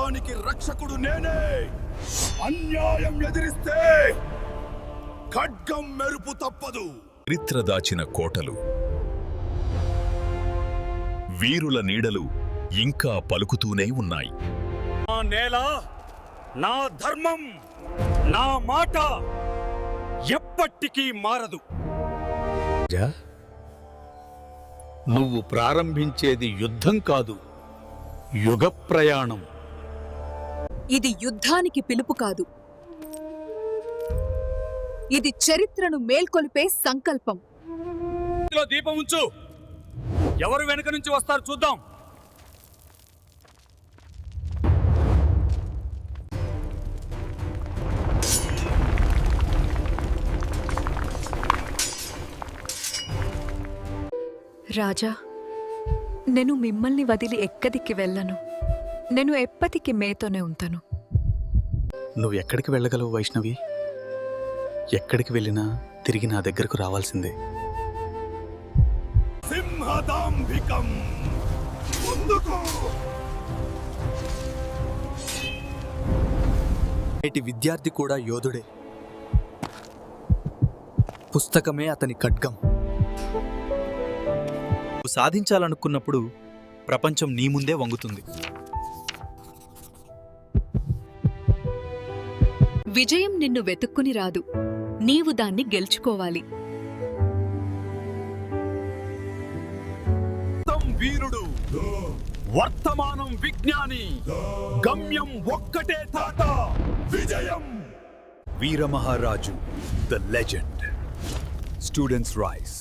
రాజ్యానికి రక్షకుడు నేనే. అన్యాయం ఎదిరిస్తే ఖడ్గం మెరుపు తప్పదు. చరిత్ర దాచిన కోటలు, వీరుల నీడలు ఇంకా పలుకుతూనే ఉన్నాయి. నా నేల, నా ధర్మం, నా మాట ఎప్పటికీ మారదు. నువ్వు ప్రారంభించేది యుద్ధం కాదు, యుగ ప్రయాణం. ఇది యుద్ధానికి పిలుపు కాదు, ఇది చరిత్రను మేల్కొలిపే సంకల్పం. దీపం ఉంచు. ఎవరు వెనుక నుంచి వస్తారు చూద్దాం. రాజా, నేను మిమ్మల్ని వదిలి ఎక్కడికి వెళ్ళను. నేను ఎప్పటికీ మేతోనే ఉంటాను. నువ్వు ఎక్కడికి వెళ్ళగలవు వైష్ణవి? ఎక్కడికి వెళ్ళినా తిరిగి నా దగ్గరకు రావాల్సిందే. సింహదాంభికం ముందుకు. నేటి విద్యార్థి కూడా యోధుడే. పుస్తకమే అతని ఖడ్గం. నువ్వు సాధించాలనుకున్నప్పుడు ప్రపంచం నీ ముందే వంగుతుంది. విజయం నిన్ను వెతుక్కుని రాదు, నీవు దాన్ని గెలుచుకోవాలి. వీరుడు, వర్తమానం విజ్ఞాని, గమ్యం ఒక్కటే తాత విజయం. వీరమహారాజు, ద లెజెండ్. Students rice.